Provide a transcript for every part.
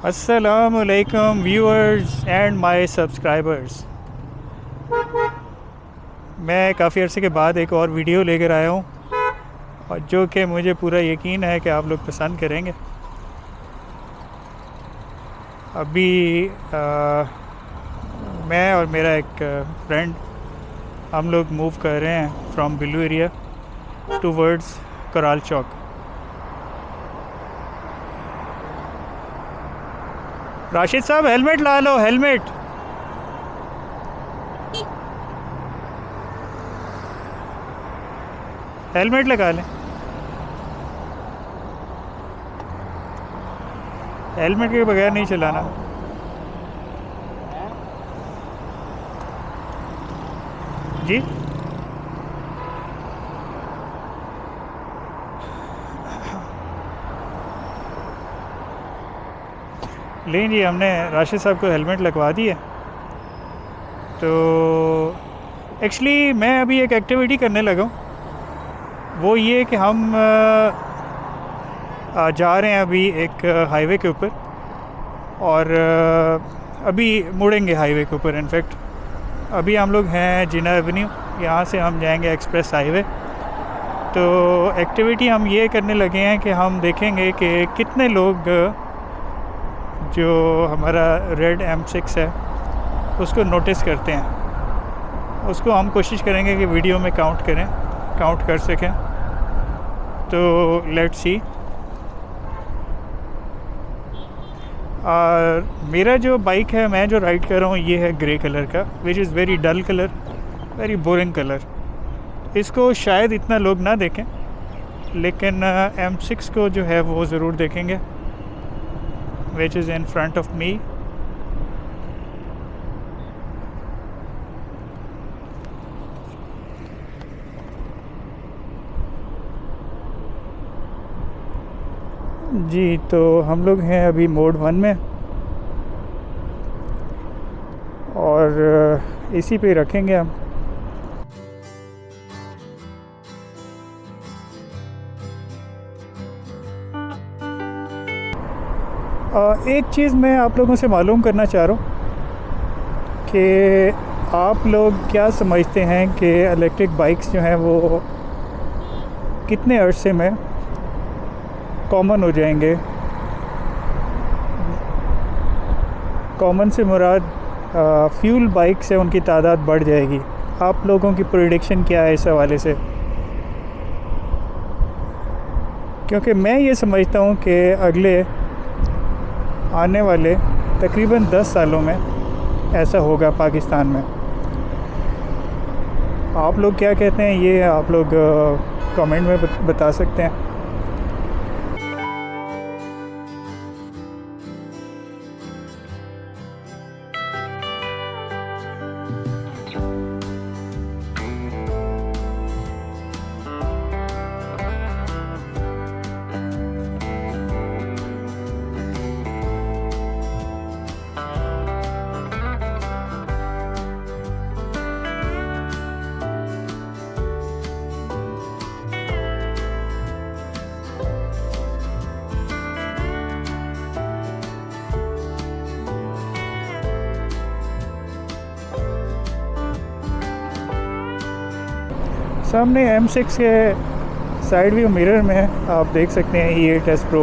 अस्सलामुअलैकुम viewers and my subscribers. मैं काफ़ी अरसे के बाद एक और वीडियो लेकर आया हूँ और जो कि मुझे पूरा यकीन है कि आप लोग पसंद करेंगे। अभी मैं और मेरा एक फ्रेंड हम लोग मूव कर रहे हैं फ्रॉम बिल्लू एरिया टूवर्ड्स कराल चौक। राशिद साहब हेलमेट ला लो, हेलमेट। हेलमेट लगा लें, हेलमेट के बगैर नहीं चलाना। जी लेकिन जी हमने राशिद साहब को हेलमेट लगवा दिया। तो एक्चुअली मैं अभी एक एक्टिविटी करने लगा हूँ, वो ये कि हम जा रहे हैं अभी एक हाईवे के ऊपर और अभी मुड़ेंगे हाईवे के ऊपर। इनफैक्ट अभी हम लोग हैं जिना एवेन्यू, यहाँ से हम जाएंगे एक्सप्रेस हाईवे। तो एक्टिविटी हम ये करने लगे हैं कि हम देखेंगे कि कितने लोग जो हमारा रेड M6 है उसको नोटिस करते हैं। उसको हम कोशिश करेंगे कि वीडियो में काउंट कर सकें। तो लेट्स सी। और मेरा जो बाइक है, मैं जो राइड कर रहा हूँ, ये है ग्रे कलर का, which is very dull colour, very boring colour. इसको शायद इतना लोग ना देखें, लेकिन M6 को जो है वो ज़रूर देखेंगे, which is in front of me. जी तो हम लोग हैं अभी मोड 1 में और इसी पे रखेंगे हम। एक चीज़ मैं आप लोगों से मालूम करना चाह रहा हूँ कि आप लोग क्या समझते हैं कि इलेक्ट्रिक बाइक्स जो हैं वो कितने अरसे में कॉमन हो जाएंगे। कॉमन से मुराद फ्यूल बाइक से उनकी तादाद बढ़ जाएगी। आप लोगों की प्रेडिक्शन क्या है इस हवाले से? क्योंकि मैं ये समझता हूँ कि अगले आने वाले तकरीबन 10 सालों में ऐसा होगा पाकिस्तान में। आप लोग क्या कहते हैं, ये आप लोग कमेंट में बता सकते हैं। सामने M6 के साइड व्यू मिरर में आप देख सकते हैं E8S Pro।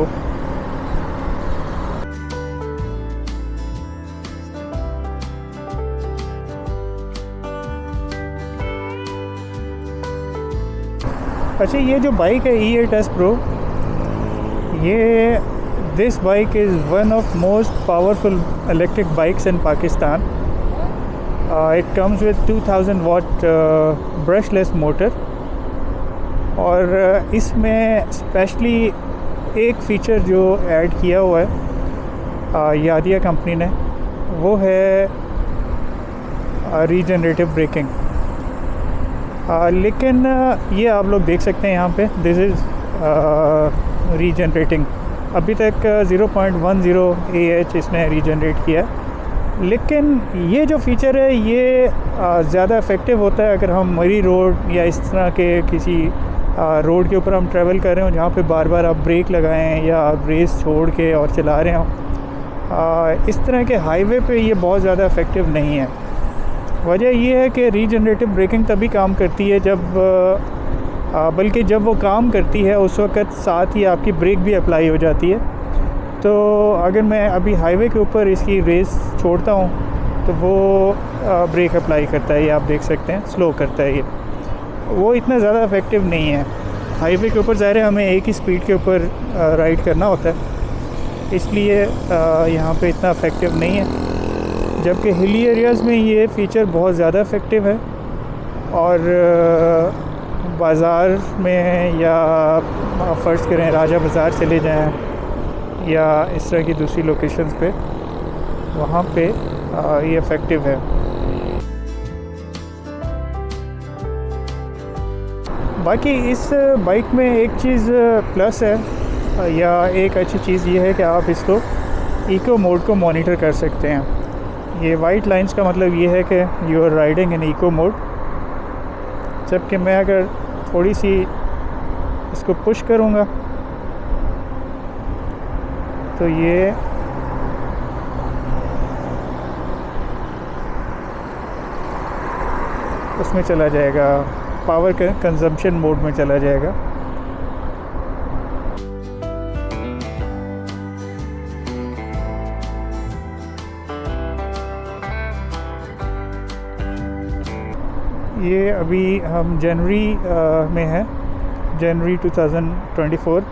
अच्छा, ये जो बाइक है E8S Pro, ये this bike is one of most powerful electric bikes in Pakistan. It comes with 2000 watt brushless motor और इसमें स्पेशली एक फ़ीचर जो ऐड किया हुआ है यादिया कंपनी ने, वो है रीजनरेटिव ब्रेकिंग। लेकिन ये आप लोग देख सकते हैं यहाँ पे, दिस इज़ रीजनरेटिंग। अभी तक 0.10 AH इसने रीजनरेट किया है। लेकिन ये जो फ़ीचर है ये ज़्यादा इफ़ेक्टिव होता है अगर हम मरी रोड या इस तरह के किसी रोड के ऊपर हम ट्रैवल कर रहे हो जहाँ पे बार बार आप ब्रेक लगाएं या आप रेस छोड़ के और चला रहे हो। इस तरह के हाईवे पे ये बहुत ज़्यादा इफ़ेक्टिव नहीं है। वजह ये है कि रीजनरेटिव ब्रेकिंग तभी काम करती है जब बल्कि जब वो काम करती है उस वक़्त साथ ही आपकी ब्रेक भी अप्लाई हो जाती है। तो अगर मैं अभी हाईवे के ऊपर इसकी रेस छोड़ता हूँ तो वो ब्रेक अप्लाई करता है, ये आप देख सकते हैं, स्लो करता है ये। वो इतना ज़्यादा इफ़ेक्टिव नहीं है। हाईवे के ऊपर ज़ाहिर है हमें एक ही स्पीड के ऊपर राइड करना होता है, इसलिए यहाँ पे इतना इफ़ेक्टिव नहीं है। जबकि हिली एरियाज़ में ये फ़ीचर बहुत ज़्यादा इफ़ेक्टिव है। और बाज़ार में या फ़र्ज़ करें राजा बाज़ार चले जाएं या इस तरह की दूसरी लोकेशंस पे, वहाँ पे ये इफ़ेक्टिव है। बाकी इस बाइक में एक चीज़ प्लस है या एक अच्छी चीज़ ये है कि आप इसको इको मोड को मॉनिटर कर सकते हैं। ये वाइट लाइंस का मतलब ये है कि you are riding in eco mode. जबकि मैं अगर थोड़ी सी इसको पुश करूँगा तो ये उसमें चला जाएगा, पावर कंजम्पशन मोड में चला जाएगा। ये अभी हम जनवरी में है, जनवरी 2024,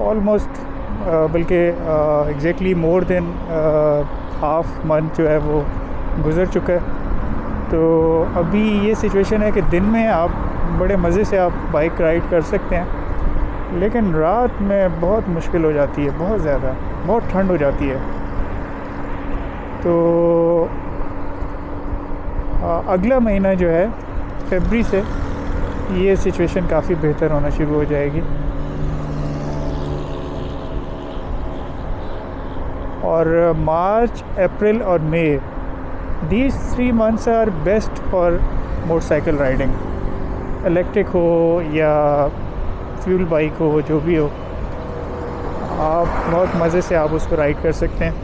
ऑलमोस्ट बल्कि exactly more than half month जो है वो गुज़र चुका है। तो अभी ये सिचुएशन है कि दिन में आप बड़े मज़े से आप बाइक राइड कर सकते हैं, लेकिन रात में बहुत मुश्किल हो जाती है, बहुत ज़्यादा, बहुत ठंड हो जाती है। तो अगला महीना जो है फरवरी से ये सिचुएशन काफ़ी बेहतर होना शुरू हो जाएगी। और मार्च, अप्रैल और मई, these 3 months are best for motorcycle riding. Electric हो या फ्यूल बाइक हो, जो भी हो, आप बहुत मज़े से आप उसको राइड कर सकते हैं।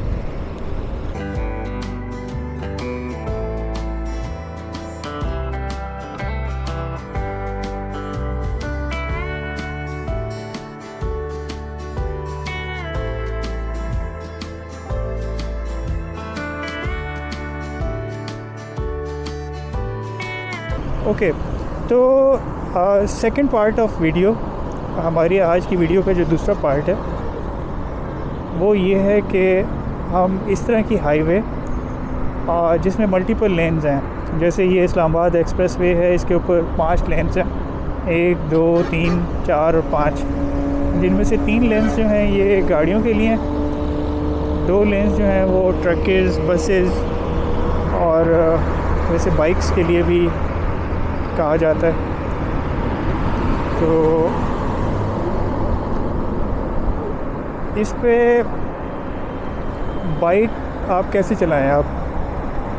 ओके, तो सेकंड पार्ट ऑफ वीडियो, हमारी आज की वीडियो का जो दूसरा पार्ट है वो ये है कि हम इस तरह की हाईवे जिसमें मल्टीपल लेन्स हैं, जैसे ये इस्लामाबाद एक्सप्रेस वे है, इसके ऊपर 5 लेन्स हैं, 1, 2, 3, 4 और 5, जिनमें से 3 लेन्स जो हैं ये गाड़ियों के लिए हैं, 2 लेन्स जो हैं वो ट्रकेस, बसेस और वैसे बाइक्स के लिए भी कहा जाता है। तो इस पे बाइक आप कैसे चलाएं, आप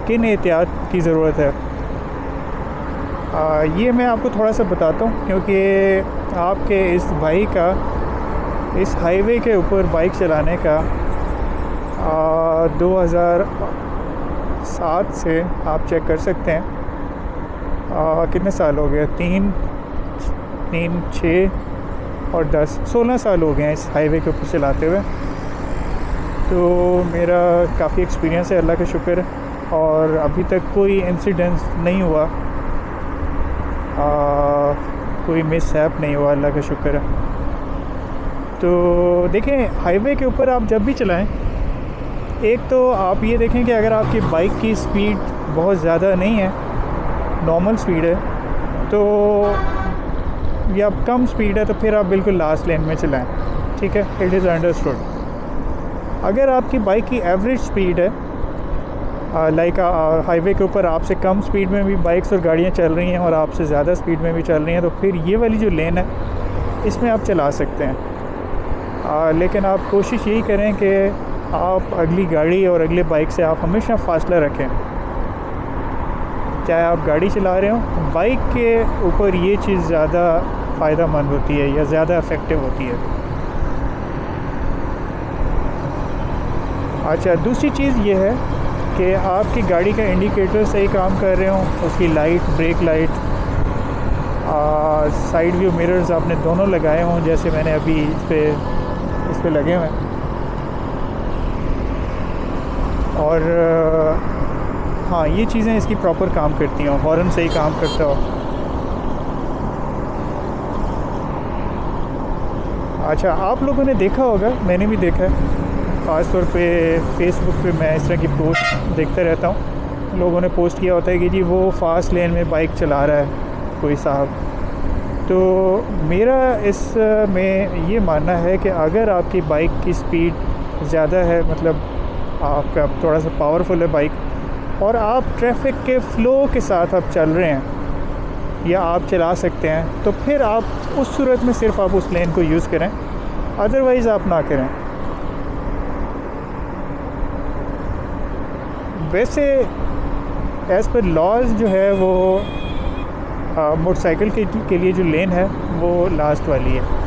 किन एहतियात की ज़रूरत है, ये मैं आपको थोड़ा सा बताता हूँ, क्योंकि आपके इस बाइक का, इस हाईवे के ऊपर बाइक चलाने का 2007 से आप चेक कर सकते हैं कितने साल हो गए, 3, 6 और 10, 16 साल हो गए हैं इस हाईवे के ऊपर चलाते हुए। तो मेरा काफ़ी एक्सपीरियंस है, अल्लाह का शुक्र है, और अभी तक कोई इंसिडेंस नहीं हुआ, कोई मिसहैप नहीं हुआ, अल्लाह का शुक्र है। तो देखें, हाईवे के ऊपर आप जब भी चलाएं, एक तो आप ये देखें कि अगर आपकी बाइक की स्पीड बहुत ज़्यादा नहीं है, नॉर्मल स्पीड है, तो या कम स्पीड है, तो फिर आप बिल्कुल लास्ट लेन में चलाएं, ठीक है, इट इज़ अंडरस्टूड। अगर आपकी बाइक की एवरेज स्पीड है, लाइक हाईवे के ऊपर आपसे कम स्पीड में भी बाइक्स और गाड़ियाँ चल रही हैं और आपसे ज़्यादा स्पीड में भी चल रही हैं, तो फिर ये वाली जो लेन है इसमें आप चला सकते हैं। लेकिन आप कोशिश यही करें कि आप अगली गाड़ी और अगले बाइक से आप हमेशा फासला रखें, चाहे आप गाड़ी चला रहे हो। बाइक के ऊपर ये चीज़ ज़्यादा फ़ायदा मंद होती है या ज़्यादा इफ़ेक्टिव होती है। अच्छा, दूसरी चीज़ ये है कि आपकी गाड़ी का इंडिकेटर सही काम कर रहे हों, उसकी light, brake light, side view mirrors आपने दोनों लगाए हों, जैसे मैंने अभी इस पे लगे हुए हैं। और हाँ, ये चीज़ें इसकी प्रॉपर काम करती हों, हॉर्न सही काम करता हो। अच्छा, आप लोगों ने देखा होगा, मैंने भी देखा है, ख़ास तौर पे फेसबुक पे मैं इस तरह की पोस्ट देखता रहता हूँ। लोगों ने पोस्ट किया होता है कि जी वो फ़ास्ट लेन में बाइक चला रहा है कोई साहब। तो मेरा इस में ये मानना है कि अगर आपकी बाइक की स्पीड ज़्यादा है, मतलब आपका थोड़ा सा पावरफुल है बाइक, और आप ट्रैफिक के फ़्लो के साथ आप चल रहे हैं या आप चला सकते हैं, तो फिर आप उस सूरत में सिर्फ आप उस लेन को यूज़ करें, अदरवाइज़ आप ना करें। वैसे एज़ पर लॉज जो है वो मोटरसाइकिल के लिए जो लेन है वो लास्ट वाली है।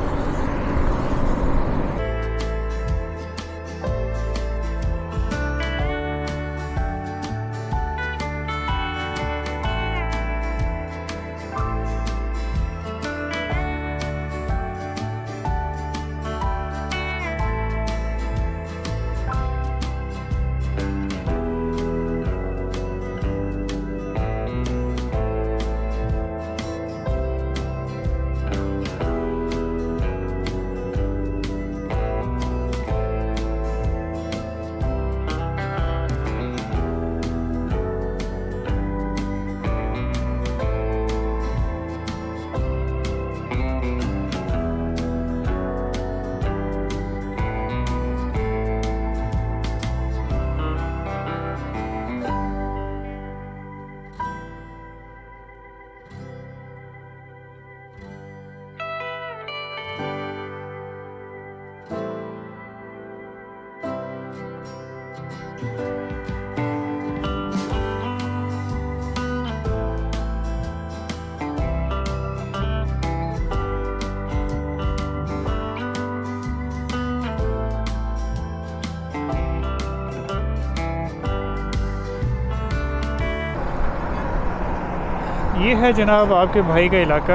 ये है जनाब आपके भाई का इलाका।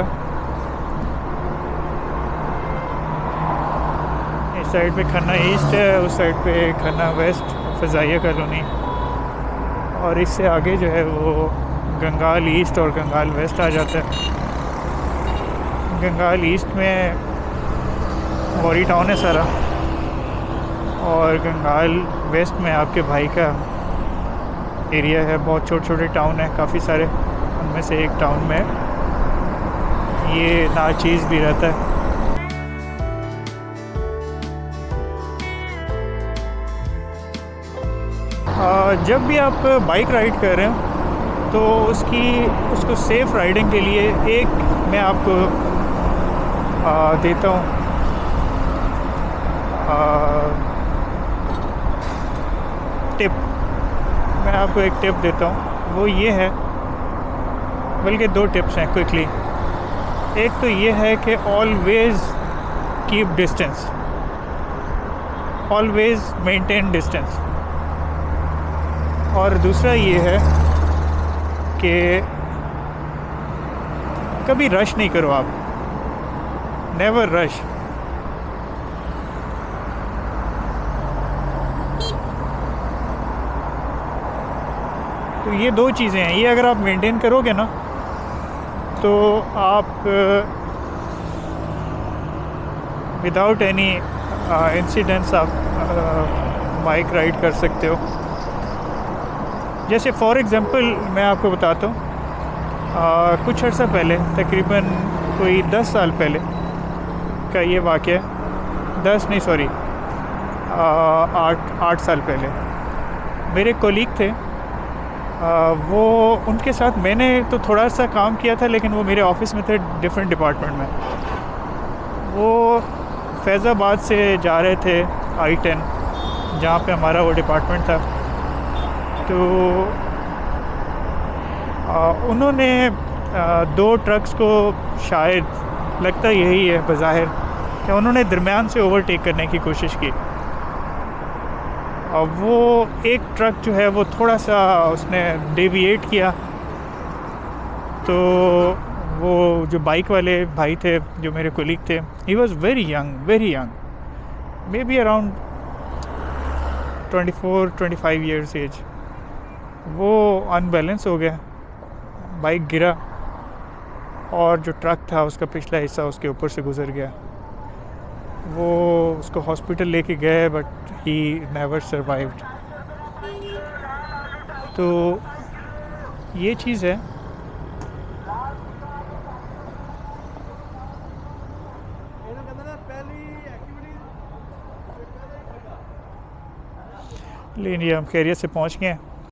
इस साइड पे खन्ना ईस्ट है, उस साइड पे खन्ना वेस्ट, फ़ज़ाइया कॉलोनी, और इससे आगे जो है वो गंगाल ईस्ट और गंगाल वेस्ट आ जाता है। गंगाल ईस्ट में वॉरी टाउन है सारा, और गंगाल वेस्ट में आपके भाई का एरिया है। बहुत छोटे छोटे टाउन है काफ़ी सारे, उनमें से एक टाउन में ये नाचीज़ भी रहता है। जब भी आप बाइक राइड कर रहे हो तो उसको सेफ़ राइडिंग के लिए एक मैं आपको देता हूँ टिप। मैं आपको एक टिप देता हूँ, वो ये है, बल्कि दो टिप्स हैं क्विकली। एक तो ये है कि always keep distance, always maintain distance. और दूसरा ये है कि कभी रश नहीं करो आप, नेवर रश। तो ये दो चीज़ें हैं, ये अगर आप मेंटेन करोगे ना तो आप विदाउट एनी इंसिडेंट्स आप बाइक राइड कर सकते हो। जैसे फॉर एग्ज़ाम्पल मैं आपको बताता हूँ, कुछ अर्सा पहले, तकरीबन कोई 10 साल पहले का ये वाक़या है। 10 नहीं, सॉरी, 8 साल पहले मेरे कोलीग थे। वो उनके साथ मैंने तो थोड़ा सा काम किया था, लेकिन वो मेरे ऑफिस में थे डिफरेंट डिपार्टमेंट में। वो फैज़ाबाद से जा रहे थे I-10, जहाँ पे हमारा वो डिपार्टमेंट था। तो उन्होंने 2 ट्रक्स को, शायद लगता यही है बज़ाहिर, कि उन्होंने दरमियान से ओवरटेक करने की कोशिश की। अब वो एक ट्रक जो है वो थोड़ा सा उसने डेविएट किया, तो वो जो बाइक वाले भाई थे, जो मेरे कोलीग थे, he was very young, may be around 24-25 years age. वो अनबैलेंस हो गया, बाइक गिरा और जो ट्रक था उसका पिछला हिस्सा उसके ऊपर से गुज़र गया। वो उसको हॉस्पिटल लेके गए बट ही नेवर सर्वाइव्ड। तो ये चीज़ है। लेकिन ये हम खैरियत से पहुंच गए हैं।